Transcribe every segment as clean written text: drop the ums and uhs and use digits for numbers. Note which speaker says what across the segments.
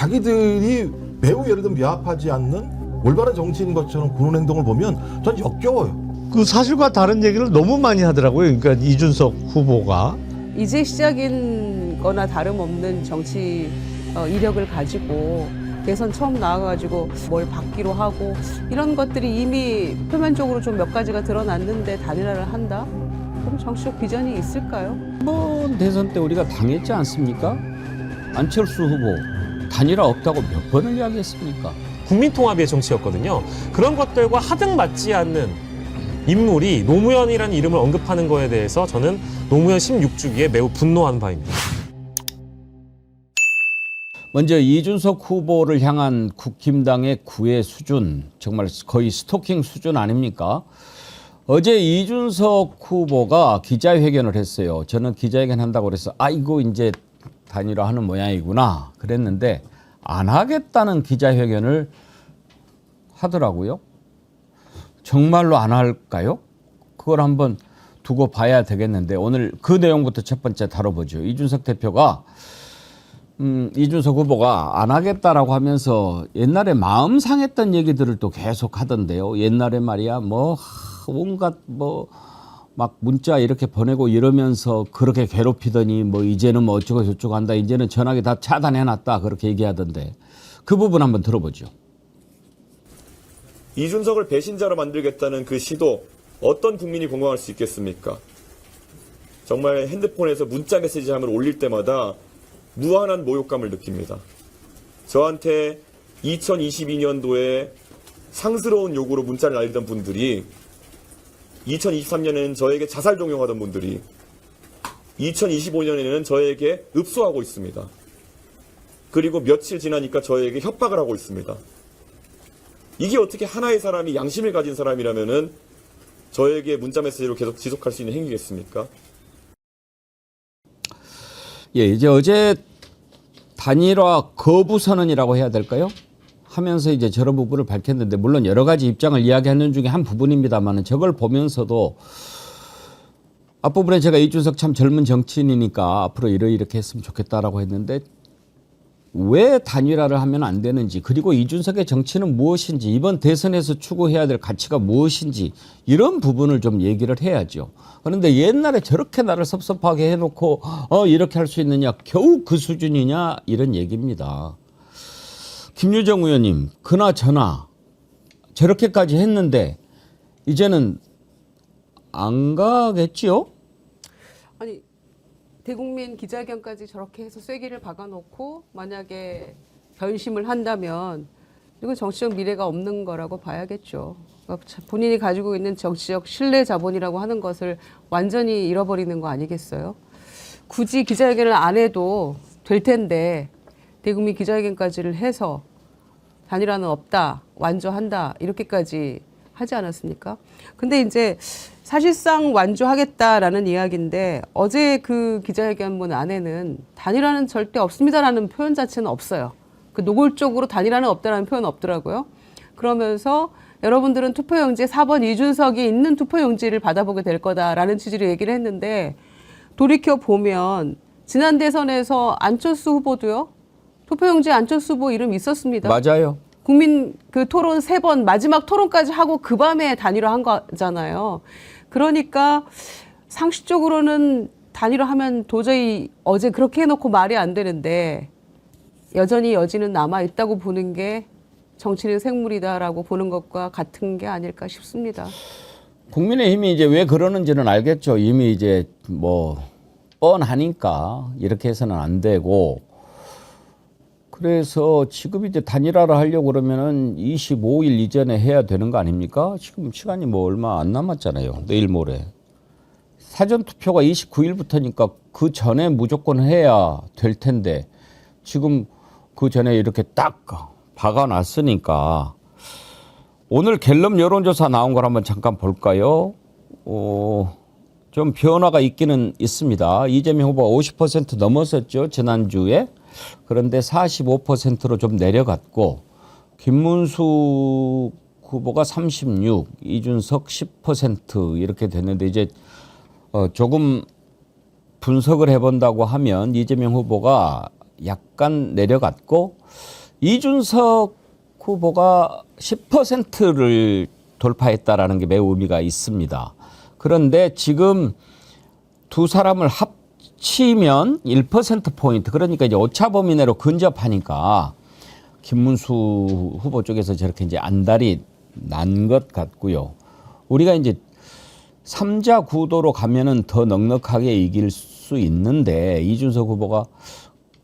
Speaker 1: 자기들이 매우 예를 들면 미합하지 않는 올바른 정치인 것처럼 그런 행동을 보면 전 역겨워요.
Speaker 2: 그 사실과 다른 얘기를 너무 많이 하더라고요. 그러니까 이준석 후보가.
Speaker 3: 이제 시작인 거나 다름없는 정치 이력을 가지고 대선 처음 나와가지고 뭘 받기로 하고 이런 것들이 이미 표면적으로 좀 몇 가지가 드러났는데 단일화를 한다? 그럼 정치적 비전이 있을까요?
Speaker 4: 이번 대선 때 우리가 당했지 않습니까? 안철수 후보 단일화 없다고 몇 번을 이야기했습니까?
Speaker 5: 국민통합의 정치였거든요. 그런 것들과 하등 맞지 않는 인물이 노무현이라는 이름을 언급하는 거에 대해서 저는 노무현 16주기에 매우 분노한 바입니다.
Speaker 4: 먼저 이준석 후보를 향한 국힘당의 구애 수준, 정말 거의 스토킹 수준 아닙니까? 어제 이준석 후보가 기자회견을 했어요. 저는 기자회견 한다고 그래서 이거 이제 단일화하는 모양이구나 그랬는데 안 하겠다는 기자회견을 하더라고요. 정말로 안 할까요? 그걸 한번 두고 봐야 되겠는데 오늘 그 내용부터 첫 번째 다뤄보죠. 이준석 대표가 이준석 후보가 안 하겠다라고 하면서 옛날에 마음 상했던 얘기들을 또 계속 하던데요. 옛날에 말이야 온갖 막 문자 이렇게 보내고 이러면서 그렇게 괴롭히더니 이제는 어쩌고 저쩌고 한다. 이제는 전화기 다 차단해놨다. 그렇게 얘기하던데 그 부분 한번 들어보죠.
Speaker 6: 이준석을 배신자로 만들겠다는 그 시도 어떤 국민이 공감할 수 있겠습니까? 정말 핸드폰에서 문자 메시지함을 올릴 때마다 무한한 모욕감을 느낍니다. 저한테 2022년도에 상스러운 욕으로 문자를 날리던 분들이 2023년에는 저에게 자살 종용하던 분들이 2025년에는 저에게 읍소하고 있습니다. 그리고 며칠 지나니까 저에게 협박을 하고 있습니다. 이게 어떻게 하나의 사람이 양심을 가진 사람이라면은 저에게 문자 메시지로 계속 지속할 수 있는 행위겠습니까?
Speaker 4: 예, 이제 어제 단일화 거부 선언이라고 해야 될까요? 하면서 이제 저런 부분을 밝혔는데 물론 여러 가지 입장을 이야기하는 중에 한 부분입니다만 저걸 보면서도 앞부분에 제가 이준석 참 젊은 정치인이니까 앞으로 이렇게 했으면 좋겠다라고 했는데 왜 단일화를 하면 안 되는지 그리고 이준석의 정치는 무엇인지 이번 대선에서 추구해야 될 가치가 무엇인지 이런 부분을 좀 얘기를 해야죠. 그런데 옛날에 저렇게 나를 섭섭하게 해놓고 이렇게 할 수 있느냐 겨우 그 수준이냐 이런 얘기입니다. 김유정 의원님 그나저나 저렇게까지 했는데 이제는 안 가겠지요?
Speaker 3: 아니 대국민 기자회견까지 저렇게 해서 쐐기를 박아놓고 만약에 변심을 한다면 이건 정치적 미래가 없는 거라고 봐야겠죠. 그러니까 본인이 가지고 있는 정치적 신뢰 자본이라고 하는 것을 완전히 잃어버리는 거 아니겠어요? 굳이 기자회견을 안 해도 될 텐데 대국민 기자회견까지를 해서 단일화는 없다, 완주한다 이렇게까지 하지 않았습니까? 근데 이제 사실상 완주하겠다라는 이야기인데 어제 그 기자회견문 안에는 단일화는 절대 없습니다라는 표현 자체는 없어요. 그 노골적으로 단일화는 없다라는 표현 없더라고요. 그러면서 여러분들은 투표용지에 4번 이준석이 있는 투표용지를 받아보게 될 거다라는 취지로 얘기를 했는데 돌이켜 보면 지난 대선에서 안철수 후보도요. 투표용지에 안철수 후보 이름 있었습니다.
Speaker 4: 맞아요.
Speaker 3: 국민 그 토론 3번 마지막 토론까지 하고 그 밤에 단일화한 거잖아요. 그러니까 상식적으로는 단일화하면 도저히 어제 그렇게 해놓고 말이 안 되는데 여전히 여지는 남아 있다고 보는 게 정치는 생물이다라고 보는 것과 같은 게 아닐까 싶습니다.
Speaker 4: 국민의힘이 이제 왜 그러는지는 알겠죠. 이미 이제 뻔하니까 이렇게 해서는 안 되고 그래서 지금 이제 단일화를 하려고 그러면은 25일 이전에 해야 되는 거 아닙니까? 지금 시간이 얼마 안 남았잖아요. 내일 모레. 사전투표가 29일부터니까 그 전에 무조건 해야 될 텐데 지금 그 전에 이렇게 딱 박아놨으니까 오늘 갤럽 여론조사 나온 걸 한번 잠깐 볼까요? 좀 변화가 있기는 있습니다. 이재명 후보가 50% 넘었었죠. 지난주에. 그런데 45%로 좀 내려갔고 김문수 후보가 36, 이준석 10% 이렇게 됐는데 이제 조금 분석을 해본다고 하면 이재명 후보가 약간 내려갔고 이준석 후보가 10%를 돌파했다라는 게 매우 의미가 있습니다. 그런데 지금 두 사람을 합치면 1%포인트, 그러니까 이제 오차범위 내로 근접하니까 김문수 후보 쪽에서 저렇게 이제 안달이 난 것 같고요. 우리가 이제 3자 구도로 가면은 더 넉넉하게 이길 수 있는데 이준석 후보가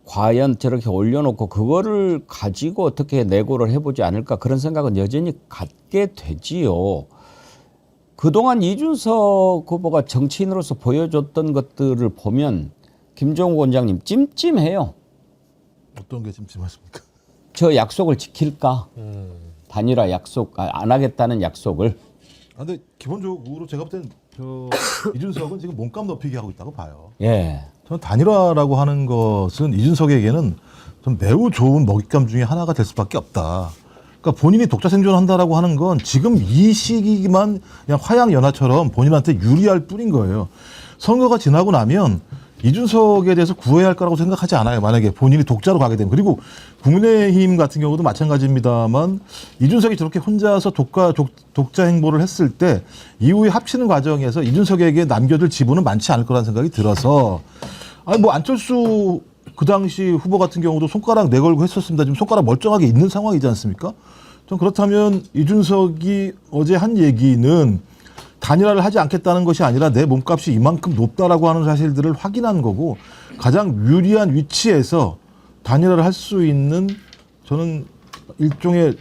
Speaker 4: 과연 저렇게 올려놓고 그거를 가지고 어떻게 내고를 해보지 않을까 그런 생각은 여전히 갖게 되지요. 그동안 이준석 후보가 정치인으로서 보여줬던 것들을 보면 김종욱 원장님 찜찜해요.
Speaker 1: 어떤 게 찜찜하십니까?
Speaker 4: 저 약속을 지킬까? 단일화 약속 안 하겠다는 약속을.
Speaker 1: 아, 근데 기본적으로 제가 볼 땐 이준석은 지금 몸값 높이기 하고 있다고 봐요.
Speaker 4: 예.
Speaker 1: 저는 단일화라고 하는 것은 이준석에게는 좀 매우 좋은 먹잇감 중에 하나가 될 수밖에 없다. 그러니까 본인이 독자 생존한다라고 하는 건 지금 이 시기만 그냥 화양연화처럼 본인한테 유리할 뿐인 거예요. 선거가 지나고 나면 이준석에 대해서 구해야 할 거라고 생각하지 않아요. 만약에 본인이 독자로 가게 되면. 그리고 국민의힘 같은 경우도 마찬가지입니다만 이준석이 저렇게 혼자서 독자 행보를 했을 때 이후에 합치는 과정에서 이준석에게 남겨둘 지분은 많지 않을 거라는 생각이 들어서 아니 뭐 안철수 그 당시 후보 같은 경우도 손가락 내걸고 했었습니다. 지금 손가락 멀쩡하게 있는 상황이지 않습니까? 좀 그렇다면 이준석이 어제 한 얘기는 단일화를 하지 않겠다는 것이 아니라 내 몸값이 이만큼 높다라고 하는 사실들을 확인한 거고 가장 유리한 위치에서 단일화를 할 수 있는 저는 일종의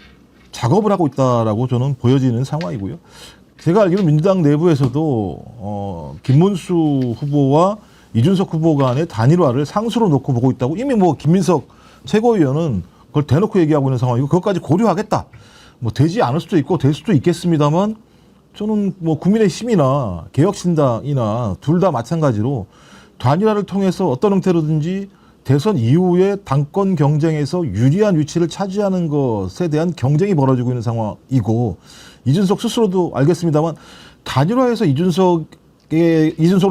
Speaker 1: 작업을 하고 있다라고 저는 보여지는 상황이고요. 제가 알기로 민주당 내부에서도 김문수 후보와 이준석 후보 간의 단일화를 상수로 놓고 보고 있다고 이미 뭐 김민석 최고위원은 그걸 대놓고 얘기하고 있는 상황이고 그것까지 고려하겠다. 뭐 되지 않을 수도 있고 될 수도 있겠습니다만 저는 뭐 국민의힘이나 개혁신당이나 둘 다 마찬가지로 단일화를 통해서 어떤 형태로든지 대선 이후에 당권 경쟁에서 유리한 위치를 차지하는 것에 대한 경쟁이 벌어지고 있는 상황이고 이준석 스스로도 알겠습니다만 단일화해서 이준석으로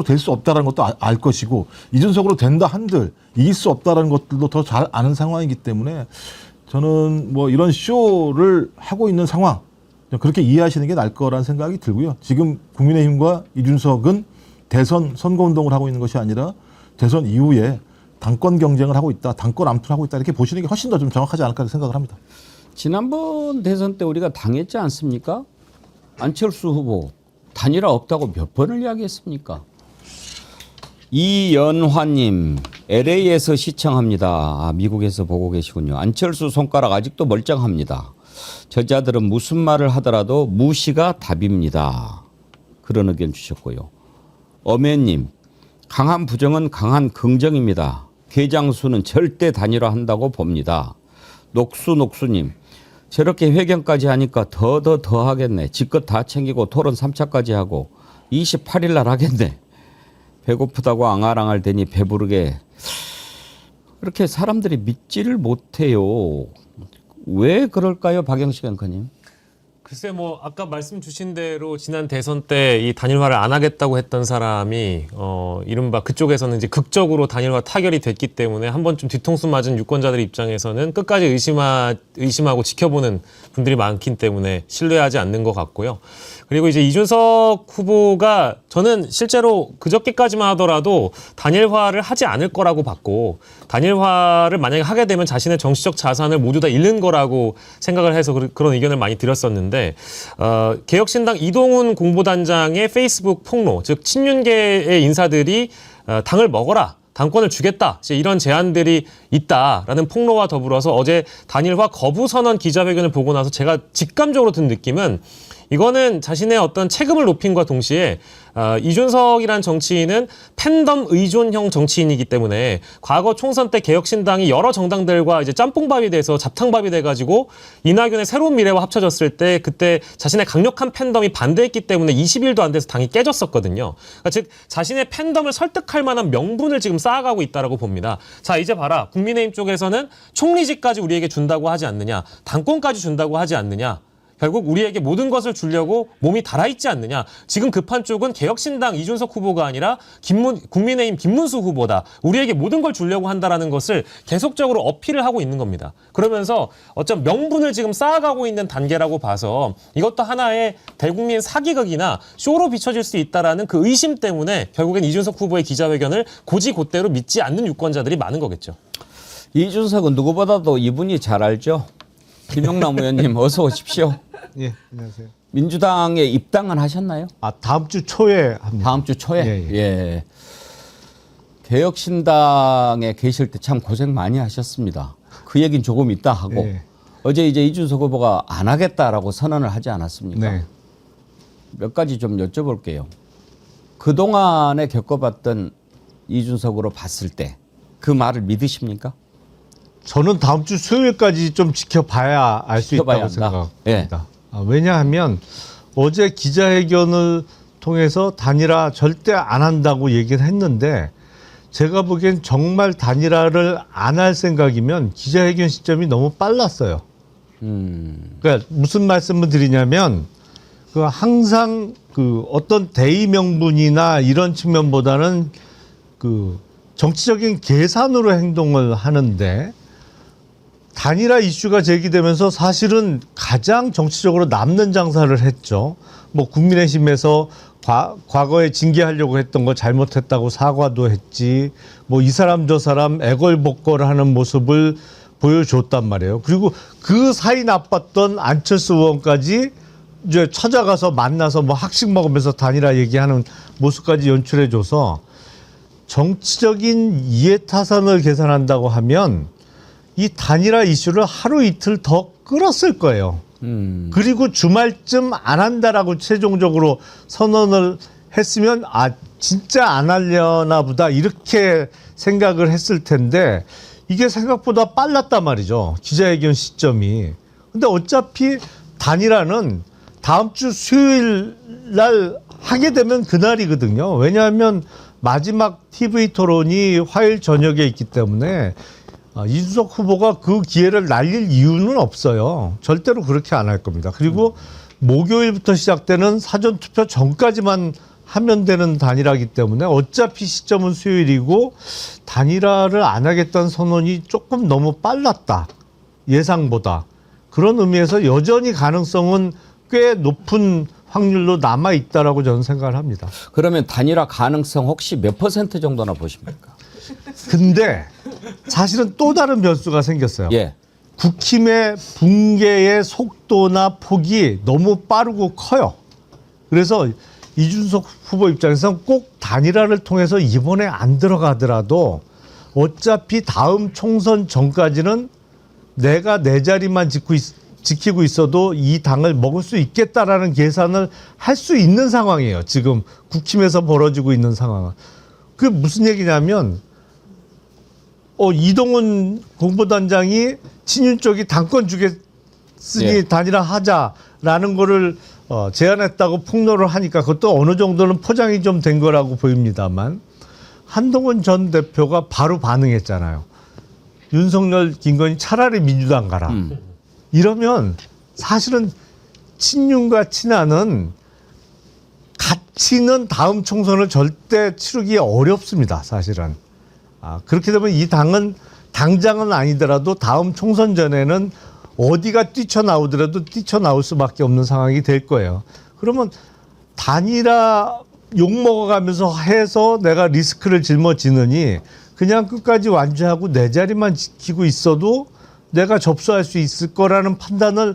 Speaker 1: 될 수 없다는 것도 알 것이고 이준석으로 된다 한들 이길 수 없다는 것들도 더 잘 아는 상황이기 때문에 저는 뭐 이런 쇼를 하고 있는 상황 그렇게 이해하시는 게 나을 거라는 생각이 들고요. 지금 국민의힘과 이준석은 대선 선거운동을 하고 있는 것이 아니라 대선 이후에 당권 경쟁을 하고 있다. 당권 암투를 하고 있다. 이렇게 보시는 게 훨씬 더 좀 정확하지 않을까 생각을 합니다.
Speaker 4: 지난번 대선 때 우리가 당했지 않습니까? 안철수 후보 단일화 없다고 몇 번을 이야기했습니까? 이연화님 LA에서 시청합니다. 미국에서 보고 계시군요. 안철수 손가락 아직도 멀쩡합니다. 저자들은 무슨 말을 하더라도 무시가 답입니다. 그런 의견 주셨고요. 어매님 강한 부정은 강한 긍정입니다. 개장수는 절대 단일화한다고 봅니다. 녹수님 저렇게 회견까지 하니까 더 하겠네. 지껏 다 챙기고 토론 3차까지 하고 28일 날 하겠네. 배고프다고 앙알앙알 대니 배부르게. 그렇게 사람들이 믿지를 못해요. 왜 그럴까요, 박영식 앵커님?
Speaker 5: 글쎄 뭐 아까 말씀 주신 대로 지난 대선 때 이 단일화를 안 하겠다고 했던 사람이 이른바 그쪽에서는 이제 극적으로 단일화 타결이 됐기 때문에 한 번쯤 뒤통수 맞은 유권자들 입장에서는 끝까지 의심하고 지켜보는 분들이 많기 때문에 신뢰하지 않는 것 같고요. 그리고 이제 이준석 후보가 저는 실제로 그저께까지만 하더라도 단일화를 하지 않을 거라고 봤고 단일화를 만약에 하게 되면 자신의 정치적 자산을 모두 다 잃는 거라고 생각을 해서 그런 의견을 많이 드렸었는데 개혁신당 이동훈 공보단장의 페이스북 폭로, 즉 친윤계의 인사들이 당을 먹어라. 당권을 주겠다. 이런 제안들이 있다라는 폭로와 더불어서 어제 단일화 거부 선언 기자회견을 보고 나서 제가 직감적으로 든 느낌은 이거는 자신의 어떤 체급을 높임과 동시에 이준석이란 정치인은 팬덤 의존형 정치인이기 때문에 과거 총선 때 개혁신당이 여러 정당들과 이제 짬뽕밥이 돼서 잡탕밥이 돼가지고 이낙연의 새로운 미래와 합쳐졌을 때 그때 자신의 강력한 팬덤이 반대했기 때문에 20일도 안 돼서 당이 깨졌었거든요. 그러니까 즉 자신의 팬덤을 설득할 만한 명분을 지금 쌓아가고 있다라고 봅니다. 자 이제 봐라. 국민의힘 쪽에서는 총리직까지 우리에게 준다고 하지 않느냐. 당권까지 준다고 하지 않느냐. 결국 우리에게 모든 것을 주려고 몸이 달아있지 않느냐. 지금 급한 쪽은 개혁신당 이준석 후보가 아니라 국민의힘 김문수 후보다. 우리에게 모든 걸 주려고 한다라는 것을 계속적으로 어필을 하고 있는 겁니다. 그러면서 어쩜 명분을 지금 쌓아가고 있는 단계라고 봐서 이것도 하나의 대국민 사기극이나 쇼로 비춰질 수 있다라는 그 의심 때문에 결국엔 이준석 후보의 기자회견을 고지곧대로 믿지 않는 유권자들이 많은 거겠죠.
Speaker 4: 이준석은 누구보다도 이분이 잘 알죠. 김용남 의원님 어서 오십시오.
Speaker 2: 예, 안녕하세요.
Speaker 4: 민주당에 입당은 하셨나요?
Speaker 2: 아, 다음 주 초에 합니다.
Speaker 4: 다음 주 초에.
Speaker 2: 예,
Speaker 4: 예. 개혁신당에 계실 때 참 고생 많이 하셨습니다. 그 얘기는 조금 이따 하고
Speaker 2: 예.
Speaker 4: 어제 이제 이준석 후보가 안 하겠다라고 선언을 하지 않았습니까?
Speaker 2: 네.
Speaker 4: 몇 가지 좀 여쭤볼게요. 그동안에 겪어봤던 이준석으로 봤을 때 그 말을 믿으십니까?
Speaker 2: 저는 다음 주 수요일까지 좀 지켜봐야 알 수
Speaker 4: 지켜봐야
Speaker 2: 있다고
Speaker 4: 한다.
Speaker 2: 생각합니다. 왜냐하면 어제 기자회견을 통해서 단일화 절대 안 한다고 얘기를 했는데 제가 보기엔 정말 단일화를 안 할 생각이면 기자회견 시점이 너무 빨랐어요. 그러니까 무슨 말씀을 드리냐면 그 항상 그 어떤 대의 명분이나 이런 측면보다는 그 정치적인 계산으로 행동을 하는데 단일화 이슈가 제기되면서 사실은 가장 정치적으로 남는 장사를 했죠. 뭐 국민의힘에서 과거에 징계하려고 했던 거 잘못했다고 사과도 했지. 뭐 이 사람 저 사람 애걸복걸하는 모습을 보여줬단 말이에요. 그리고 그 사이 나빴던 안철수 의원까지 이제 찾아가서 만나서 뭐 학식 먹으면서 단일화 얘기하는 모습까지 연출해줘서 정치적인 이해타산을 계산한다고 하면 이 단일화 이슈를 하루 이틀 더 끌었을 거예요. 그리고 주말쯤 안 한다라고 최종적으로 선언을 했으면 아 진짜 안 하려나 보다 이렇게 생각을 했을 텐데 이게 생각보다 빨랐단 말이죠. 기자회견 시점이. 근데 어차피 단일화는 다음 주 수요일 날 하게 되면 그날이거든요. 왜냐하면 마지막 TV 토론이 화요일 저녁에 있기 때문에 이준석 후보가 그 기회를 날릴 이유는 없어요. 절대로 그렇게 안 할 겁니다. 그리고 목요일부터 시작되는 사전투표 전까지만 하면 되는 단일화이기 때문에 어차피 시점은 수요일이고 단일화를 안 하겠다는 선언이 조금 너무 빨랐다. 예상보다. 그런 의미에서 여전히 가능성은 꽤 높은 확률로 남아있다라고 저는 생각을 합니다.
Speaker 4: 그러면 단일화 가능성 혹시 몇 % 정도나 보십니까?
Speaker 2: 근데 사실은 또 다른 변수가 생겼어요.
Speaker 4: 예.
Speaker 2: 국힘의 붕괴의 속도나 폭이 너무 빠르고 커요. 그래서 이준석 후보 입장에서는 꼭 단일화를 통해서 이번에 안 들어가더라도 어차피 다음 총선 전까지는 내가 내 자리만 지키고 있어도 이 당을 먹을 수 있겠다라는 계산을 할 수 있는 상황이에요. 지금 국힘에서 벌어지고 있는 상황은. 그게 무슨 얘기냐면 이동훈 공보단장이 친윤 쪽이 당권 주겠으니
Speaker 4: 예.
Speaker 2: 단일화 하자라는 거를 제안했다고 폭로를 하니까 그것도 어느 정도는 포장이 좀 된 거라고 보입니다만 한동훈 전 대표가 바로 반응했잖아요. 윤석열, 김건희 차라리 민주당 가라. 이러면 사실은 친윤과 친한은 같이는 다음 총선을 절대 치르기 어렵습니다. 사실은. 그렇게 되면 이 당은 당장은 아니더라도 다음 총선 전에는 어디가 뛰쳐나오더라도 뛰쳐나올 수밖에 없는 상황이 될 거예요. 그러면 단일화 욕먹어가면서 해서 내가 리스크를 짊어지느니 그냥 끝까지 완주하고 내 자리만 지키고 있어도 내가 접수할 수 있을 거라는 판단을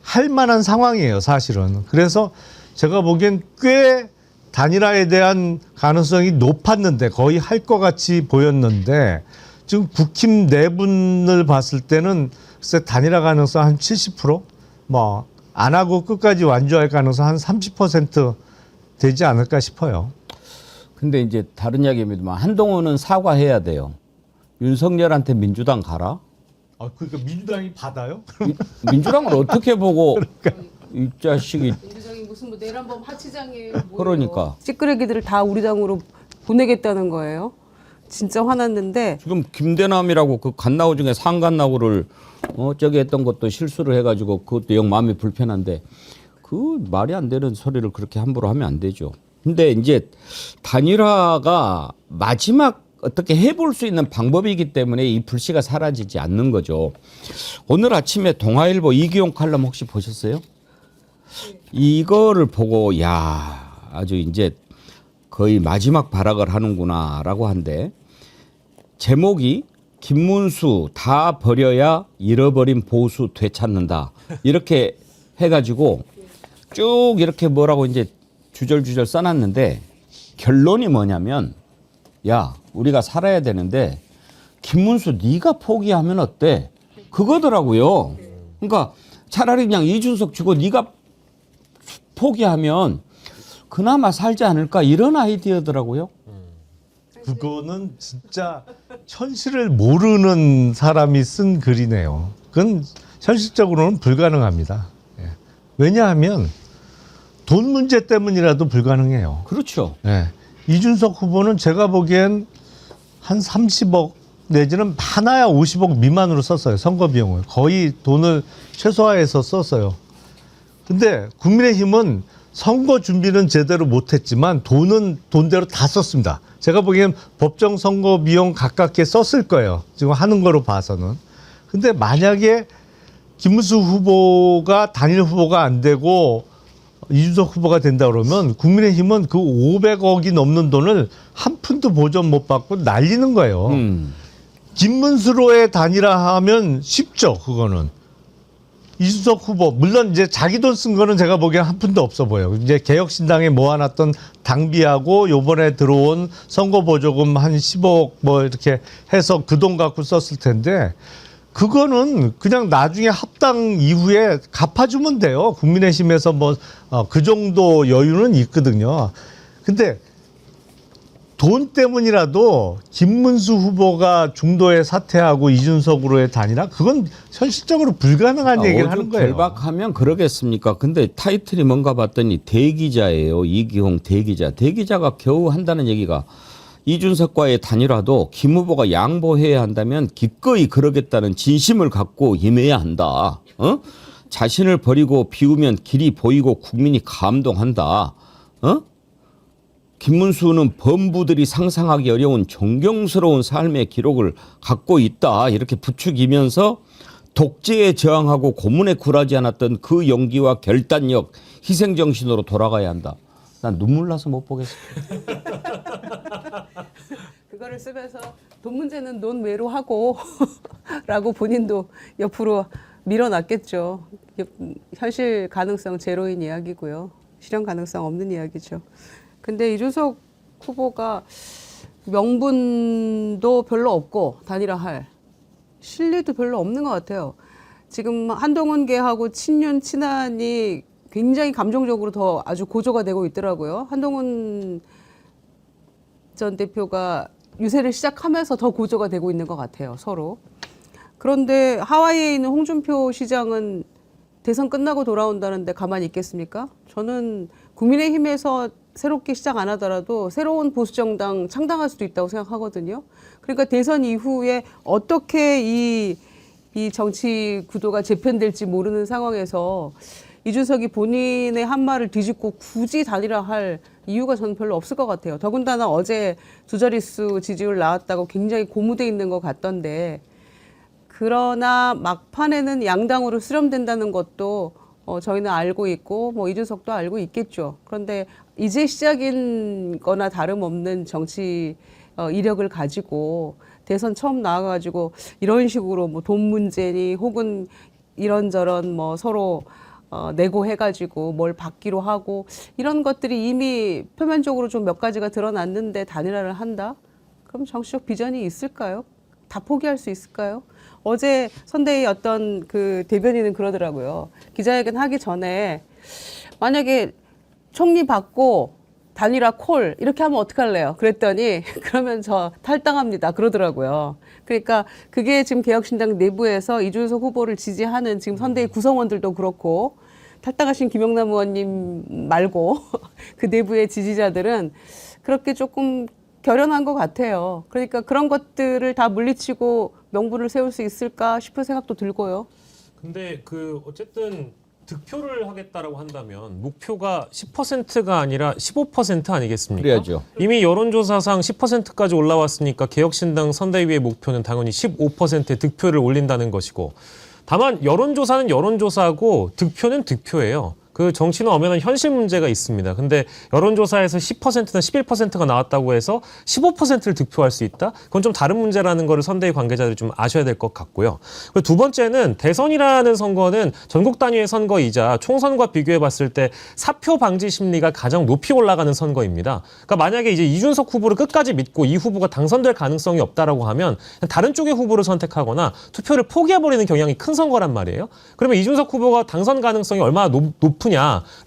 Speaker 2: 할 만한 상황이에요, 사실은. 그래서 제가 보기엔 꽤 단일화에 대한 가능성이 높았는데 거의 할 것 같이 보였는데 지금 국힘 내분을 봤을 때는 글쎄 단일화 가능성 한 70%? 뭐 안 하고 끝까지 완주할 가능성 한 30% 되지 않을까 싶어요.
Speaker 4: 근데 이제 다른 이야기입니다만 한동훈은 사과해야 돼요. 윤석열한테 민주당 가라?
Speaker 2: 그러니까 민주당이 받아요?
Speaker 4: 민주당을 어떻게 보고 이 자식이
Speaker 3: 민주당이 무슨 뭐 내란범 하치장에
Speaker 4: 그러니까.
Speaker 3: 찌끄레기들을 다 우리 당으로 보내겠다는 거예요. 진짜 화났는데
Speaker 4: 지금 김대남이라고 그 갓나우 중에 상갓나우를 저기 했던 것도 실수를 해가지고 그것도 영 마음이 불편한데 그 말이 안 되는 소리를 그렇게 함부로 하면 안 되죠. 근데 이제 단일화가 마지막 어떻게 해볼 수 있는 방법이기 때문에 이 불씨가 사라지지 않는 거죠. 오늘 아침에 동아일보 이기용 칼럼 혹시 보셨어요? 이거를 보고 야 아주 이제 거의 마지막 발악을 하는구나라고 한데 제목이 김문수 다 버려야 잃어버린 보수 되찾는다 이렇게 해가지고 쭉 이렇게 뭐라고 이제 주절주절 써놨는데 결론이 뭐냐면 야 우리가 살아야 되는데 김문수 네가 포기하면 어때? 그거더라고요. 그러니까 차라리 그냥 이준석 주고 네가 포기하면 그나마 살지 않을까 이런 아이디어더라고요.
Speaker 2: 그거는 진짜 현실을 모르는 사람이 쓴 글이네요. 그건 현실적으로는 불가능합니다. 예. 왜냐하면 돈 문제 때문이라도 불가능해요.
Speaker 4: 그렇죠.
Speaker 2: 예. 이준석 후보는 제가 보기엔 한 30억 내지는 많아야 50억 미만으로 썼어요. 선거 비용을. 거의 돈을 최소화해서 썼어요. 근데 국민의힘은 선거 준비는 제대로 못했지만 돈은 돈대로 다 썼습니다. 제가 보기엔 법정 선거 비용 가깝게 썼을 거예요. 지금 하는 거로 봐서는. 근데 만약에 김문수 후보가 단일 후보가 안 되고 이준석 후보가 된다 그러면 국민의힘은 그 500억이 넘는 돈을 한 푼도 보전 못 받고 날리는 거예요. 김문수로의 단일화하면 쉽죠, 그거는. 이준석 후보, 물론 이제 자기 돈 쓴 거는 제가 보기엔 한 푼도 없어 보여요. 이제 개혁신당에 모아놨던 당비하고 요번에 들어온 선거보조금 한 15억 뭐 이렇게 해서 그 돈 갖고 썼을 텐데 그거는 그냥 나중에 합당 이후에 갚아주면 돼요. 국민의힘에서 뭐 그 정도 여유는 있거든요. 근데 돈 때문이라도 김문수 후보가 중도에 사퇴하고 이준석으로의 단일화 그건 현실적으로 불가능한 얘기를 하는 거예요.
Speaker 4: 결박하면 그러겠습니까? 근데 타이틀이 뭔가 봤더니 대기자예요. 이기홍 대기자. 대기자가 겨우 한다는 얘기가 이준석과의 단일화도 김 후보가 양보해야 한다면 기꺼이 그러겠다는 진심을 갖고 임해야 한다. 자신을 버리고 비우면 길이 보이고 국민이 감동한다. 김문수는 범부들이 상상하기 어려운 존경스러운 삶의 기록을 갖고 있다. 이렇게 부추기면서 독재에 저항하고 고문에 굴하지 않았던 그 용기와 결단력, 희생정신으로 돌아가야 한다. 난 눈물 나서 못 보겠어.
Speaker 3: 그거를 쓰면서 돈 문제는 논 외로 하고 라고 본인도 옆으로 밀어놨겠죠. 현실 가능성 제로인 이야기고요. 실현 가능성 없는 이야기죠. 근데 이준석 후보가 명분도 별로 없고 단일화할 실리도 별로 없는 것 같아요. 지금 한동훈계하고 친윤 친한이 굉장히 감정적으로 더 아주 고조가 되고 있더라고요. 한동훈 전 대표가 유세를 시작하면서 더 고조가 되고 있는 것 같아요, 서로. 그런데 하와이에 있는 홍준표 시장은 대선 끝나고 돌아온다는데 가만히 있겠습니까? 저는 국민의힘에서 새롭게 시작 안 하더라도 새로운 보수정당 창당할 수도 있다고 생각하거든요. 그러니까 대선 이후에 어떻게 이 정치 구도가 재편될지 모르는 상황에서 이준석이 본인의 한 말을 뒤집고 굳이 단일화할 이유가 저는 별로 없을 것 같아요. 더군다나 어제 두 자릿수 지지율 나왔다고 굉장히 고무돼 있는 것 같던데 그러나 막판에는 양당으로 수렴된다는 것도 저희는 알고 있고 뭐 이준석도 알고 있겠죠. 그런데 이제 시작인 거나 다름없는 정치 이력을 가지고 대선 처음 나와가지고 이런 식으로 뭐 돈 문제니 혹은 이런저런 뭐 서로 내고해가지고 뭘 받기로 하고 이런 것들이 이미 표면적으로 좀 몇 가지가 드러났는데 단일화를 한다? 그럼 정치적 비전이 있을까요? 다 포기할 수 있을까요? 어제 선대위 어떤 그 대변인은 그러더라고요. 기자회견 하기 전에 만약에 총리 받고 단일화 콜 이렇게 하면 어떡할래요? 그랬더니 그러면 저 탈당합니다. 그러더라고요. 그러니까 그게 지금 개혁신당 내부에서 이준석 후보를 지지하는 지금 선대위 구성원들도 그렇고 탈당하신 김영남 의원님 말고 그 내부의 지지자들은 그렇게 조금 결연한 것 같아요. 그러니까 그런 것들을 다 물리치고 명분을 세울 수 있을까 싶은 생각도 들고요.
Speaker 5: 근데 어쨌든 득표를 하겠다라고 한다면 목표가 10%가 아니라 15% 아니겠습니까?
Speaker 4: 그래야죠.
Speaker 5: 이미 여론조사상 10%까지 올라왔으니까 개혁신당 선대위의 목표는 당연히 15%의 득표를 올린다는 것이고, 다만 여론조사는 여론조사고 득표는 득표예요. 그 정치는 엄연한 현실 문제가 있습니다. 근데 여론조사에서 10%나 11%가 나왔다고 해서 15%를 득표할 수 있다? 그건 좀 다른 문제라는 거를 선대위 관계자들이 좀 아셔야 될 것 같고요. 그리고 두 번째는 대선이라는 선거는 전국 단위의 선거이자 총선과 비교해 봤을 때 사표 방지 심리가 가장 높이 올라가는 선거입니다. 그러니까 만약에 이제 이준석 후보를 끝까지 믿고 이 후보가 당선될 가능성이 없다라고 하면 다른 쪽의 후보를 선택하거나 투표를 포기해버리는 경향이 큰 선거란 말이에요. 그러면 이준석 후보가 당선 가능성이 얼마나 높으냐를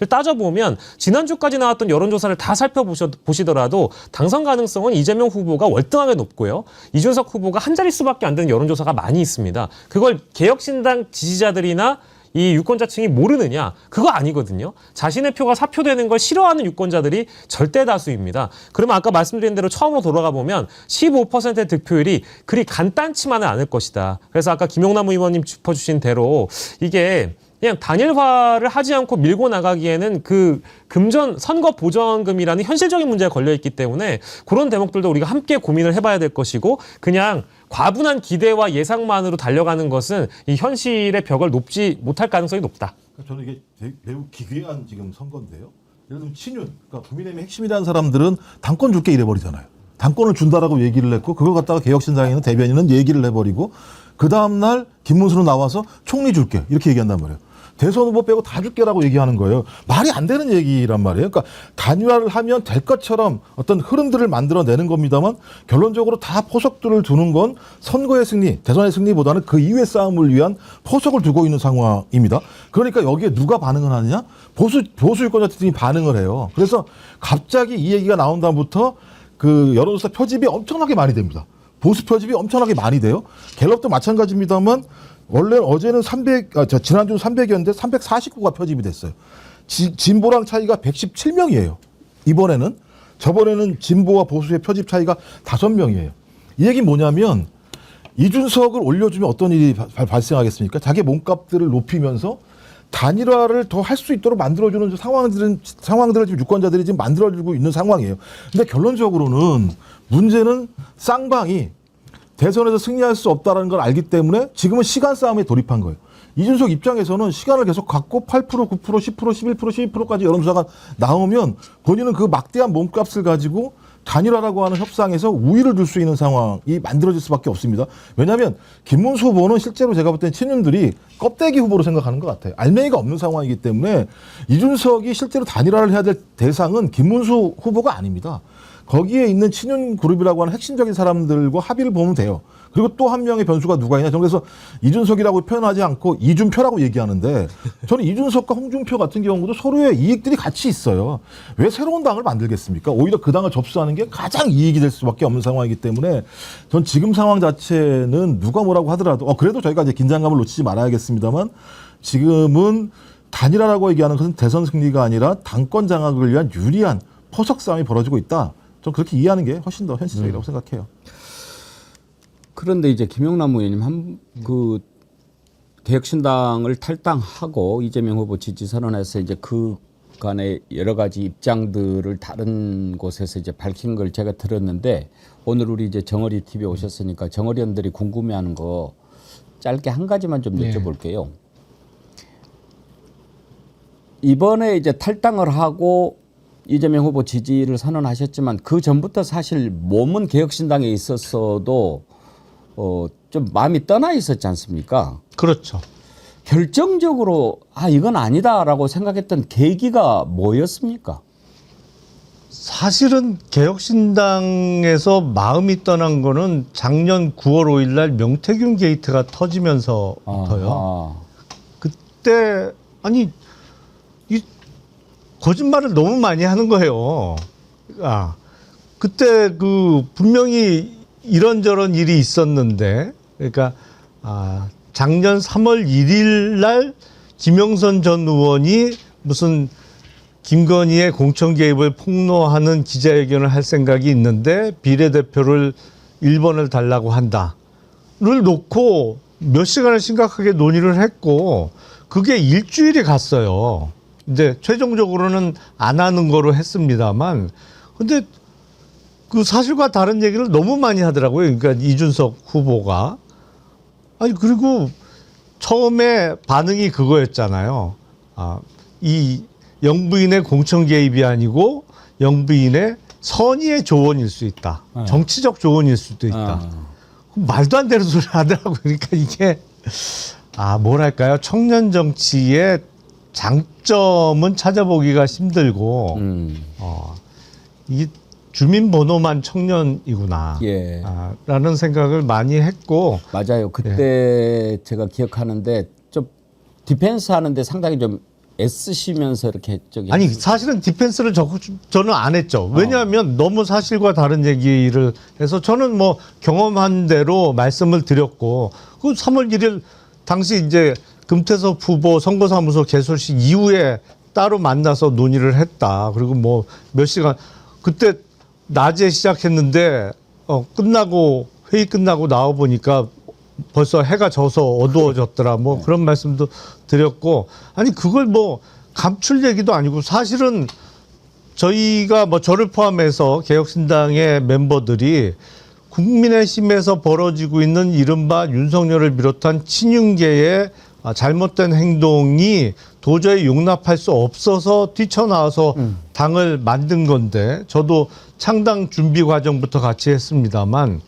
Speaker 5: 따져보면 지난주까지 나왔던 여론조사를 다 살펴보시더라도 당선 가능성은 이재명 후보가 월등하게 높고요. 이준석 후보가 한 자릿수밖에 안 되는 여론조사가 많이 있습니다. 그걸 개혁신당 지지자들이나 이 유권자층이 모르느냐? 그거 아니거든요. 자신의 표가 사표되는 걸 싫어하는 유권자들이 절대 다수입니다. 그러면 아까 말씀드린 대로 처음으로 돌아가 보면 15%의 득표율이 그리 간단치만은 않을 것이다. 그래서 아까 김용남 의원님 짚어주신 대로 이게 그냥 단일화를 하지 않고 밀고 나가기에는 그 금전 선거 보전금이라는 현실적인 문제가 걸려 있기 때문에 그런 대목들도 우리가 함께 고민을 해봐야 될 것이고, 그냥 과분한 기대와 예상만으로 달려가는 것은 이 현실의 벽을 높지 못할 가능성이 높다.
Speaker 1: 저는 이게 매우 기괴한 지금 선거인데요. 예를 들면 친윤, 그러니까 국민의힘의 핵심이라는 사람들은 당권 줄게 이래버리잖아요. 당권을 준다라고 얘기를 했고, 그걸 갖다가 개혁신당에 있는 대변인은 얘기를 해버리고, 그 다음날 김문수로 나와서 총리 줄게 이렇게 얘기한단 말이에요. 대선 후보 빼고 다 줄게라고 얘기하는 거예요. 말이 안 되는 얘기란 말이에요. 그러니까 단일화를 하면 될 것처럼 어떤 흐름들을 만들어내는 겁니다만, 결론적으로 다 포석들을 두는 건 선거의 승리, 대선의 승리보다는 그 이후의 싸움을 위한 포석을 두고 있는 상황입니다. 그러니까 여기에 누가 반응을 하느냐? 보수 유권자들이 반응을 해요. 그래서 갑자기 이 얘기가 나온 다음부터 그 여론조사 표집이 엄청나게 많이 됩니다. 보수 표집이 엄청나게 많이 돼요. 갤럽도 마찬가지입니다만, 원래 어제는 지난주는 300이었는데 349가 표집이 됐어요. 진보랑 차이가 117명이에요. 이번에는. 저번에는 진보와 보수의 표집 차이가 5명이에요. 이 얘기는 뭐냐면, 이준석을 올려주면 어떤 일이 발생하겠습니까? 자기 몸값들을 높이면서 단일화를 더 할 수 있도록 만들어주는 상황들을 지금 유권자들이 지금 만들어주고 있는 상황이에요. 근데 결론적으로는 문제는 쌍방이 대선에서 승리할 수 없다는 걸 알기 때문에 지금은 시간 싸움에 돌입한 거예요. 이준석 입장에서는 시간을 계속 갖고 8%, 9%, 10%, 11%, 12%까지 여론조사가 나오면 본인은 그 막대한 몸값을 가지고 단일화라고 하는 협상에서 우위를 둘 수 있는 상황이 만들어질 수밖에 없습니다. 왜냐하면 김문수 후보는 실제로 제가 볼 때는 친윤들이 껍데기 후보로 생각하는 것 같아요. 알맹이가 없는 상황이기 때문에 이준석이 실제로 단일화를 해야 될 대상은 김문수 후보가 아닙니다. 거기에 있는 친윤 그룹이라고 하는 핵심적인 사람들과 합의를 보면 돼요. 그리고 또 한 명의 변수가 누가 있냐. 저는 그래서 이준석이라고 표현하지 않고 이준표라고 얘기하는데, 저는 이준석과 홍준표 같은 경우도 서로의 이익들이 같이 있어요. 왜 새로운 당을 만들겠습니까? 오히려 그 당을 접수하는 게 가장 이익이 될 수밖에 없는 상황이기 때문에 전 지금 상황 자체는 누가 뭐라고 하더라도 그래도 저희가 이제 긴장감을 놓치지 말아야겠습니다만, 지금은 단일화라고 얘기하는 것은 대선 승리가 아니라 당권 장악을 위한 유리한 포석 싸움이 벌어지고 있다. 전 그렇게 이해하는 게 훨씬 더 현실적이라고 생각해요.
Speaker 4: 그런데 이제 김용남 의원님 개혁신당을 탈당하고 이재명 후보 지지 선언해서 이제 그 간의 여러 가지 입장들을 다른 곳에서 이제 밝힌 걸 제가 들었는데, 오늘 우리 이제 정어리 TV에 오셨으니까 정어리원들이 궁금해하는 거 짧게 한 가지만 좀 여쭤볼게요. 이번에 이제 탈당을 하고 이재명 후보 지지를 선언하셨지만 그 전부터 사실 몸은 개혁신당에 있었어도 좀 마음이 떠나 있었지 않습니까?
Speaker 2: 그렇죠.
Speaker 4: 결정적으로 이건 아니다라고 생각했던 계기가 뭐였습니까?
Speaker 2: 사실은 개혁신당에서 마음이 떠난 거는 작년 9월 5일 날 명태균 게이트가 터지면서부터요. 그때 이 거짓말을 너무 많이 하는 거예요. 그때 분명히 이런저런 일이 있었는데, 그러니까 작년 3월 1일 날 김영선 전 의원이 무슨 김건희의 공천 개입을 폭로하는 기자회견을 할 생각이 있는데 비례대표를 1번을 달라고 한다를 놓고 몇 시간을 심각하게 논의를 했고 그게 일주일이 갔어요. 이제 최종적으로는 안 하는 거로 했습니다만 근데 그 사실과 다른 얘기를 너무 많이 하더라고요. 그러니까 이준석 후보가. 아니 그리고 처음에 반응이 그거였잖아요. 이 영부인의 공천 개입이 아니고 영부인의 선의의 조언일 수 있다. 정치적 조언일 수도 있다. 말도 안 되는 소리 하더라고요. 그러니까 이게 뭐랄까요. 청년 정치의 장점은 찾아보기가 힘들고 이게 주민번호만 청년이구나.
Speaker 4: 예.
Speaker 2: 라는 생각을 많이 했고.
Speaker 4: 맞아요. 그때 제가 기억하는데 좀 디펜스 하는데 상당히 좀 애쓰시면서 이렇게
Speaker 2: 아니 사실은 디펜스를 저는 안 했죠. 왜냐하면 너무 사실과 다른 얘기를 해서 저는 뭐 경험한 대로 말씀을 드렸고 그 3월 1일 당시 이제 금태섭 후보 선거사무소 개설식 이후에 따로 만나서 논의를 했다. 그리고 뭐 몇 시간 그때 낮에 시작했는데 끝나고 회의 끝나고 나와 보니까 벌써 해가 져서 어두워졌더라. 뭐 그런 말씀도 드렸고 아니 그걸 뭐 감출 얘기도 아니고 사실은 저희가 뭐 저를 포함해서 개혁신당의 멤버들이 국민의힘에서 벌어지고 있는 이른바 윤석열을 비롯한 친윤계의 잘못된 행동이 도저히 용납할 수 없어서 뛰쳐나와서 당을 만든 건데 저도 창당 준비 과정부터 같이 했습니다만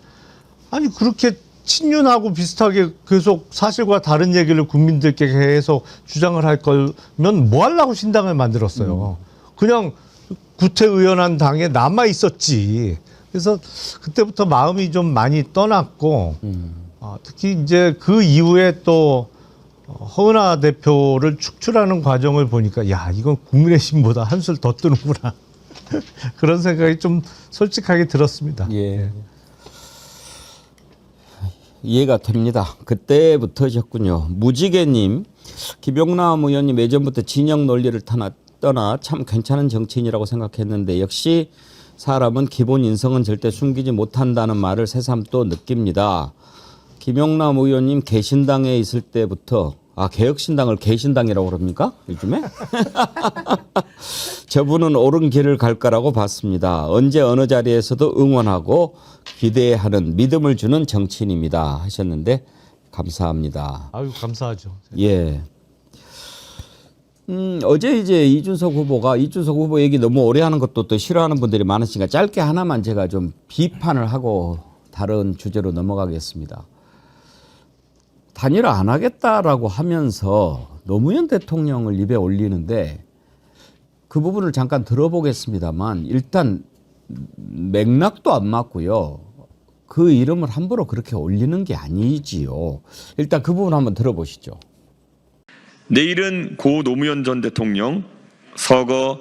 Speaker 2: 아니 그렇게 친윤하고 비슷하게 계속 사실과 다른 얘기를 국민들께 계속 주장을 할 거면 뭐 하려고 신당을 만들었어요. 그냥 구태의연한 당에 남아 있었지. 그래서 그때부터 마음이 좀 많이 떠났고 특히 이제 그 이후에 또 허은하 대표를 축출하는 과정을 보니까 야 이건 국민의힘보다 한술 더 뜨는구나 그런 생각이 좀 솔직하게 들었습니다.
Speaker 4: 예. 이해가 됩니다. 그때부터셨군요. 무지개님, 김용남 의원님 예전부터 진영 논리를 떠나 참 괜찮은 정치인이라고 생각했는데 역시 사람은 기본 인성은 절대 숨기지 못한다는 말을 새삼 또 느낍니다. 김용남 의원님 개신당에 있을 때부터 개혁신당을 개신당이라고 그럽니까? 요즘에? 저분은 옳은 길을 갈 거라고 봤습니다. 언제 어느 자리에서도 응원하고 기대하는 믿음을 주는 정치인입니다. 하셨는데 감사합니다.
Speaker 2: 아유 감사하죠.
Speaker 4: 예. 어제 이제 이준석 후보 얘기 너무 오래 하는 것도 또 싫어하는 분들이 많으시니까 짧게 하나만 제가 좀 비판을 하고 다른 주제로 넘어가겠습니다. 단일화 안 하겠다라고 하면서 노무현 대통령을 입에 올리는데 그 부분을 잠깐 들어보겠습니다만 일단 맥락도 안 맞고요. 그 이름을 함부로 그렇게 올리는 게 아니지요. 일단 그 부분 한번 들어보시죠.
Speaker 6: 내일은 고 노무현 전 대통령 서거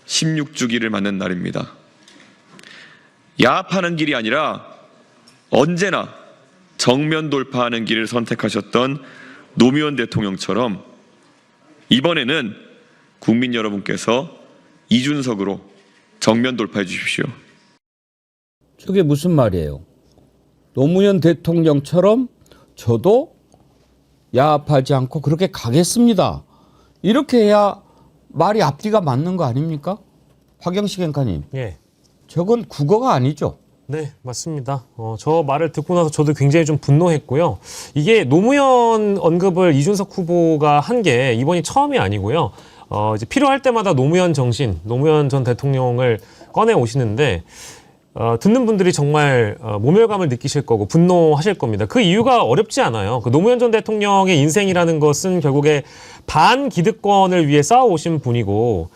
Speaker 6: 16주기를 맞는 날입니다. 야합하는 길이 아니라 언제나 정면 돌파하는 길을 선택하셨던 노무현 대통령처럼 이번에는 국민 여러분께서 이준석으로 정면 돌파해 주십시오.
Speaker 4: 저게 무슨 말이에요? 노무현 대통령처럼 저도 야합하지 않고 그렇게 가겠습니다. 이렇게 해야 말이 앞뒤가 맞는 거 아닙니까? 박영식 앵커님.
Speaker 5: 예.
Speaker 4: 저건 국어가 아니죠.
Speaker 5: 네, 맞습니다. 저 말을 듣고 나서 저도 굉장히 좀 분노했고요. 이게 노무현 언급을 이준석 후보가 한 게 이번이 처음이 아니고요. 이제 필요할 때마다 노무현 정신, 노무현 전 대통령을 꺼내 오시는데, 듣는 분들이 정말 모멸감을 느끼실 거고 분노하실 겁니다. 그 이유가 어렵지 않아요. 그 노무현 전 대통령의 인생이라는 것은 결국에 반기득권을 위해 싸워오신 분이고,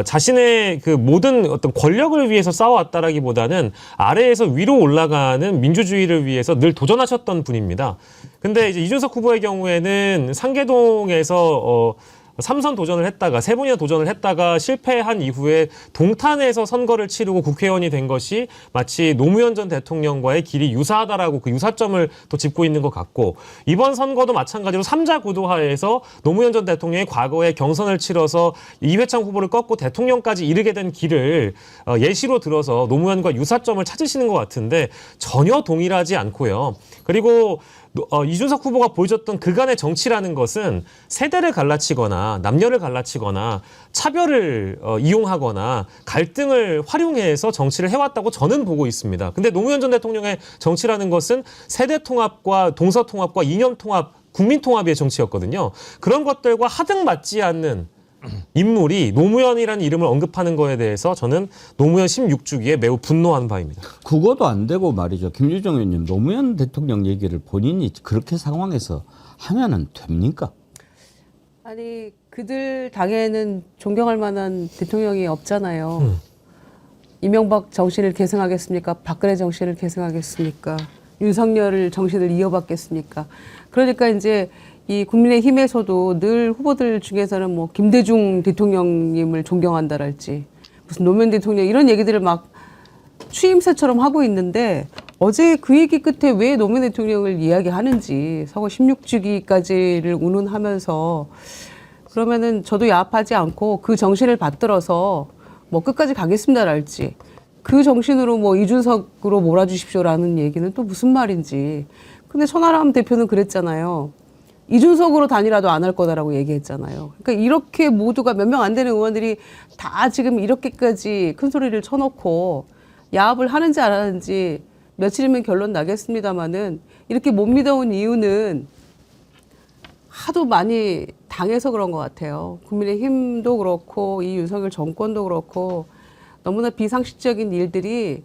Speaker 5: 자신의 그 모든 어떤 권력을 위해서 싸워왔다라기보다는 아래에서 위로 올라가는 민주주의를 위해서 늘 도전하셨던 분입니다. 근데 이제 이준석 후보의 경우에는 상계동에서 삼선 도전을 했다가 3번이나 도전을 했다가 실패한 이후에 동탄에서 선거를 치르고 국회의원이 된 것이 마치 노무현 전 대통령과의 길이 유사하다라고 그 유사점을 또 짚고 있는 것 같고, 이번 선거도 마찬가지로 3자 구도하에서 노무현 전 대통령이 과거에 경선을 치러서 이회창 후보를 꺾고 대통령까지 이르게 된 길을 예시로 들어서 노무현과 유사점을 찾으시는 것 같은데 전혀 동일하지 않고요. 그리고 이준석 후보가 보여줬던 그간의 정치라는 것은 세대를 갈라치거나 남녀를 갈라치거나 차별을 이용하거나 갈등을 활용해서 정치를 해왔다고 저는 보고 있습니다. 근데 노무현 전 대통령의 정치라는 것은 세대 통합과 동서 통합과 이념 통합, 국민 통합의 정치였거든요. 그런 것들과 하등 맞지 않는 인물이 노무현이라는 이름을 언급하는 거에 대해서 저는 노무현 16주기에 매우 분노하는 바입니다.
Speaker 4: 그거도 안 되고 말이죠. 김유정 의원님, 노무현 대통령 얘기를 본인이 그렇게 상황에서 하면은 됩니까?
Speaker 3: 아니 그들 당에는 존경할 만한 대통령이 없잖아요. 이명박 정신을 계승하겠습니까? 박근혜 정신을 계승하겠습니까? 윤석열 정신을 이어받겠습니까? 그러니까 이제 이 국민의힘에서도 늘 후보들 중에서는 뭐 김대중 대통령님을 존경한다랄지 무슨 노무현 대통령 이런 얘기들을 막 추임새처럼 하고 있는데, 어제 그 얘기 끝에 왜 노무현 대통령을 이야기하는지 서거 16주기까지를 운운하면서, 그러면은 저도 야합하지 않고 그 정신을 받들어서 뭐 끝까지 가겠습니다랄지, 그 정신으로 뭐 이준석으로 몰아주십시오라는 얘기는 또 무슨 말인지. 근데 천하람 대표는 그랬잖아요. 이준석으로 단일화도 안 할 거다라고 얘기했잖아요. 그러니까 이렇게 모두가 몇 명 안 되는 의원들이 다 지금 이렇게까지 큰 소리를 쳐놓고 야합을 하는지 안 하는지 며칠이면 결론 나겠습니다마는, 이렇게 못 믿어온 이유는 하도 많이 당해서 그런 것 같아요. 국민의힘도 그렇고 이 윤석열 정권도 그렇고 너무나 비상식적인 일들이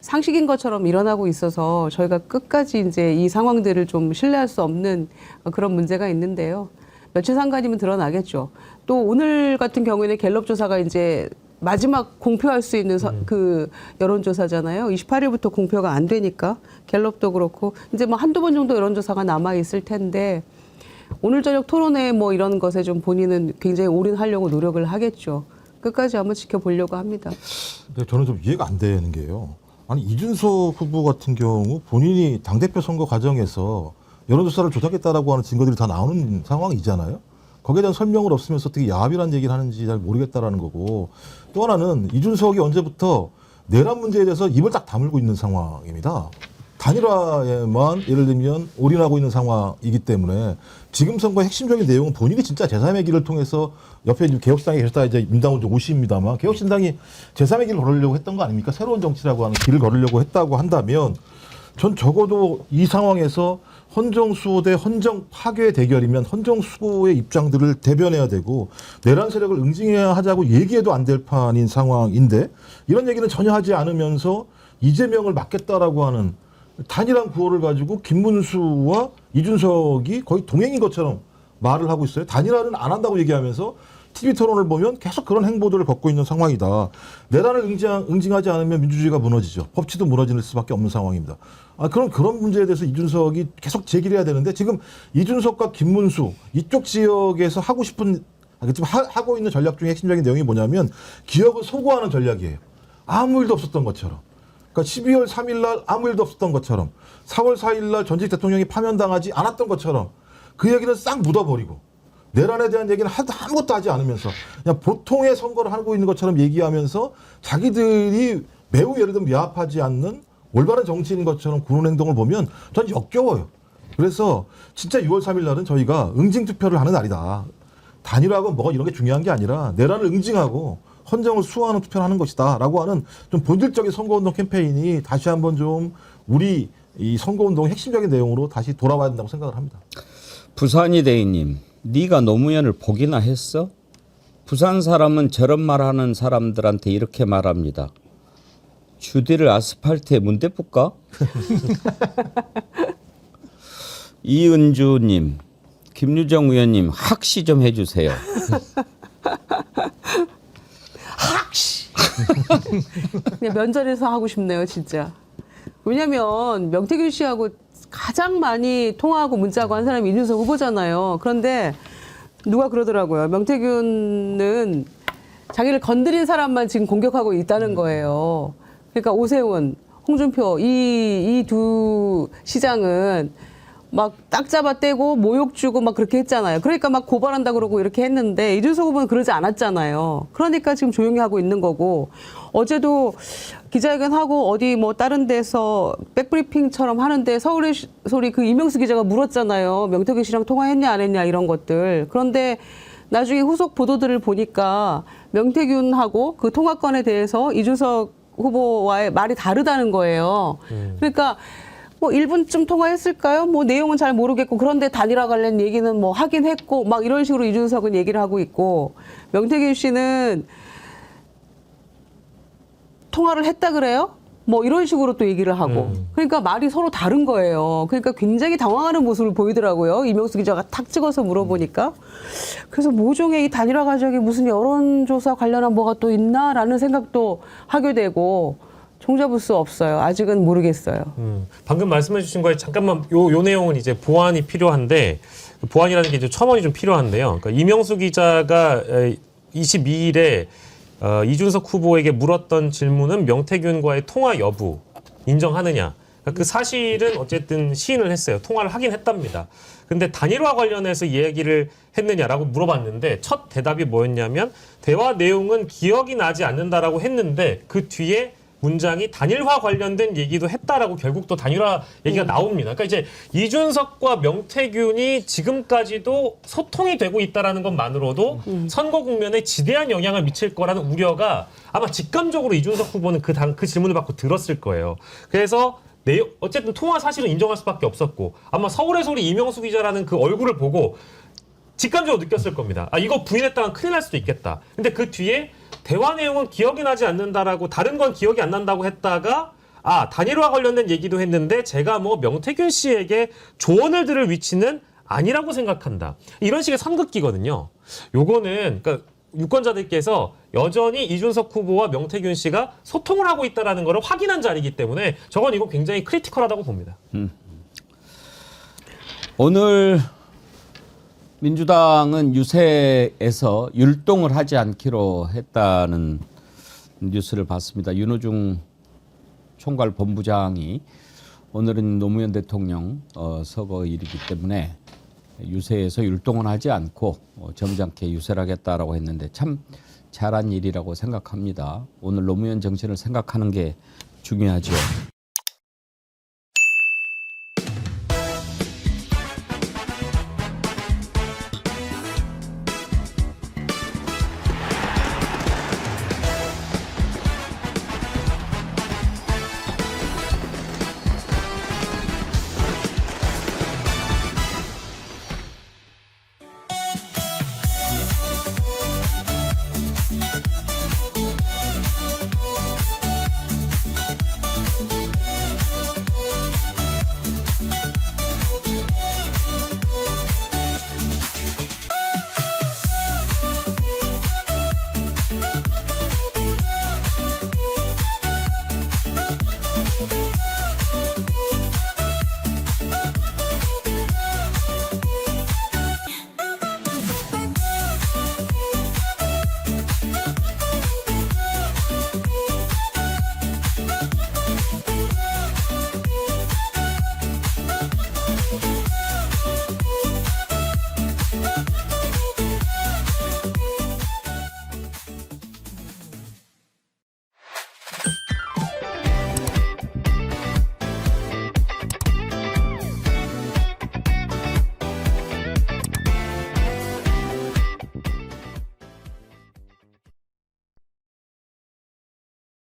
Speaker 3: 상식인 것처럼 일어나고 있어서 저희가 끝까지 이제 이 상황들을 좀 신뢰할 수 없는 그런 문제가 있는데요. 며칠 상간이면 드러나겠죠. 또 오늘 같은 경우에는 갤럽 조사가 이제 마지막 공표할 수 있는 그 여론조사잖아요. 28일부터 공표가 안 되니까 갤럽도 그렇고 이제 뭐 한두 번 정도 여론조사가 남아 있을 텐데, 오늘 저녁 토론회 뭐 이런 것에 좀 본인은 굉장히 올인하려고 노력을 하겠죠. 끝까지 한번 지켜보려고 합니다.
Speaker 1: 근데 저는 좀 이해가 안 되는 게요. 아니 이준석 후보 같은 경우 본인이 당대표 선거 과정에서 여론조사를 조작했다라고 하는 증거들이 다 나오는 상황이잖아요. 거기에 대한 설명을 없으면서 어떻게 야합이라는 얘기를 하는지 잘 모르겠다라는 거고, 또 하나는 이준석이 언제부터 내란 문제에 대해서 입을 딱 다물고 있는 상황입니다. 단일화에만 예를 들면 올인하고 있는 상황이기 때문에 지금 선거의 핵심적인 내용은 본인이 진짜 제3의 길을 통해서, 옆에 개혁신당이 계셨다 이제 민당은 좀 오십니다만 개혁신당이 제3의 길을 걸으려고 했던 거 아닙니까? 새로운 정치라고 하는 길을 걸으려고 했다고 한다면 전 적어도 이 상황에서 헌정수호 대 헌정 파괴 대결이면 헌정수호의 입장들을 대변해야 되고 내란 세력을 응징해야 하자고 얘기해도 안 될 판인 상황인데, 이런 얘기는 전혀 하지 않으면서 이재명을 막겠다라고 하는 단일한 구호를 가지고 김문수와 이준석이 거의 동행인 것처럼 말을 하고 있어요. 단일화는 안 한다고 얘기하면서 TV 토론을 보면 계속 그런 행보들을 걷고 있는 상황이다. 내란을 응징하지 않으면 민주주의가 무너지죠. 법치도 무너질 수밖에 없는 상황입니다. 그런 문제에 대해서 이준석이 계속 제기를 해야 되는데, 지금 이준석과 김문수 이쪽 지역에서 하고 싶은, 지금 하고 있는 전략 중에 핵심적인 내용이 뭐냐면 기억을 소고하는 전략이에요. 아무 일도 없었던 것처럼. 그러니까 12월 3일 날 아무 일도 없었던 것처럼, 4월 4일 날 전직 대통령이 파면당하지 않았던 것처럼 그 얘기는 싹 묻어버리고 내란에 대한 얘기는 아무것도 하지 않으면서 그냥 보통의 선거를 하고 있는 것처럼 얘기하면서 자기들이 매우 예를 들면 미합하지 않는 올바른 정치인인 것처럼 구는 행동을 보면 전 역겨워요. 그래서 진짜 6월 3일 날은 저희가 응징 투표를 하는 날이다. 단일화하고 뭐가 이런 게 중요한 게 아니라 내란을 응징하고 헌정을 수호하는 투표를 하는 것이다 라고 하는 좀 본질적인 선거운동 캠페인이 다시 한번 좀 우리 이 선거운동 핵심적인 내용으로 다시 돌아와야 된다고 생각을 합니다.
Speaker 4: 부산이 대인님, 네가 노무현을 보기나 했어? 부산 사람은 저런 말하는 사람들한테 이렇게 말합니다. 주디를 아스팔트에 문대볼까? 이은주님, 김유정 의원님 학시 좀 해주세요.
Speaker 3: 그냥 면전에서 하고 싶네요, 진짜. 왜냐면 명태균 씨하고 가장 많이 통화하고 문자하고 한 사람이 이준석 후보잖아요. 그런데 누가 그러더라고요. 명태균은 자기를 건드린 사람만 지금 공격하고 있다는 거예요. 그러니까 오세훈, 홍준표 이 두 시장은 막 딱 잡아 떼고 모욕 주고 막 그렇게 했잖아요. 그러니까 막 고발한다 그러고 이렇게 했는데 이준석 후보는 그러지 않았잖아요. 그러니까 지금 조용히 하고 있는 거고 어제도 기자회견 하고 어디 뭐 다른 데서 백브리핑처럼 하는데 서울의 소리 그 이명수 기자가 물었잖아요. 명태균 씨랑 통화했냐 안 했냐 이런 것들. 그런데 나중에 후속 보도들을 보니까 명태균하고 그 통화건에 대해서 이준석 후보와의 말이 다르다는 거예요. 그러니까 뭐 1분쯤 통화했을까요? 뭐 내용은 잘 모르겠고 그런데 단일화 관련 얘기는 뭐 하긴 했고 막 이런 식으로 이준석은 얘기를 하고 있고 명태균 씨는 통화를 했다 그래요? 뭐 이런 식으로 또 얘기를 하고 그러니까 말이 서로 다른 거예요. 그러니까 굉장히 당황하는 모습을 보이더라고요. 이명수 기자가 탁 찍어서 물어보니까 그래서 모종의 이 단일화 과정에 무슨 여론조사 관련한 뭐가 또 있나라는 생각도 하게 되고 종잡을 수 없어요. 아직은 모르겠어요.
Speaker 5: 방금 말씀해주신 거에 잠깐만 요 내용은 이제 보완이 필요한데 보완이라는 게 이제 첨언이 좀 필요한데요. 그러니까 이명수 기자가 22일에 이준석 후보에게 물었던 질문은 명태균과의 통화 여부 인정하느냐. 그러니까 그 사실은 어쨌든 시인을 했어요. 통화를 하긴 했답니다. 근데 단일화 관련해서 이야기를 했느냐라고 물어봤는데 첫 대답이 뭐였냐면 대화 내용은 기억이 나지 않는다라고 했는데 그 뒤에 문장이 단일화 관련된 얘기도 했다라고 결국 또 단일화 얘기가 나옵니다. 그러니까 이제 이준석과 명태균이 지금까지도 소통이 되고 있다라는 것만으로도 선거 국면에 지대한 영향을 미칠 거라는 우려가 아마 직감적으로 이준석 후보는 그 질문을 받고 들었을 거예요. 그래서 어쨌든 통화 사실은 인정할 수밖에 없었고 아마 서울의 소리 이명수 기자라는 그 얼굴을 보고 직감적으로 느꼈을 겁니다. 아, 이거 부인했다간 큰일 날 수도 있겠다. 근데 그 뒤에 대화 내용은 기억이 나지 않는다라고 다른 건 기억이 안 난다고 했다가 아 단일화 관련된 얘기도 했는데 제가 뭐 명태균 씨에게 조언을 들을 위치는 아니라고 생각한다. 이런 식의 선긋기거든요. 요거는 그러니까 유권자들께서 여전히 이준석 후보와 명태균 씨가 소통을 하고 있다라는 것을 확인한 자리이기 때문에 저건 이거 굉장히 크리티컬하다고 봅니다.
Speaker 4: 오늘 민주당은 유세에서 율동을 하지 않기로 했다는 뉴스를 봤습니다. 윤호중 총괄본부장이 오늘은 노무현 대통령 서거일이기 때문에 유세에서 율동을 하지 않고 점잖게 유세를 하겠다라고 했는데 참 잘한 일이라고 생각합니다. 오늘 노무현 정신을 생각하는 게 중요하죠.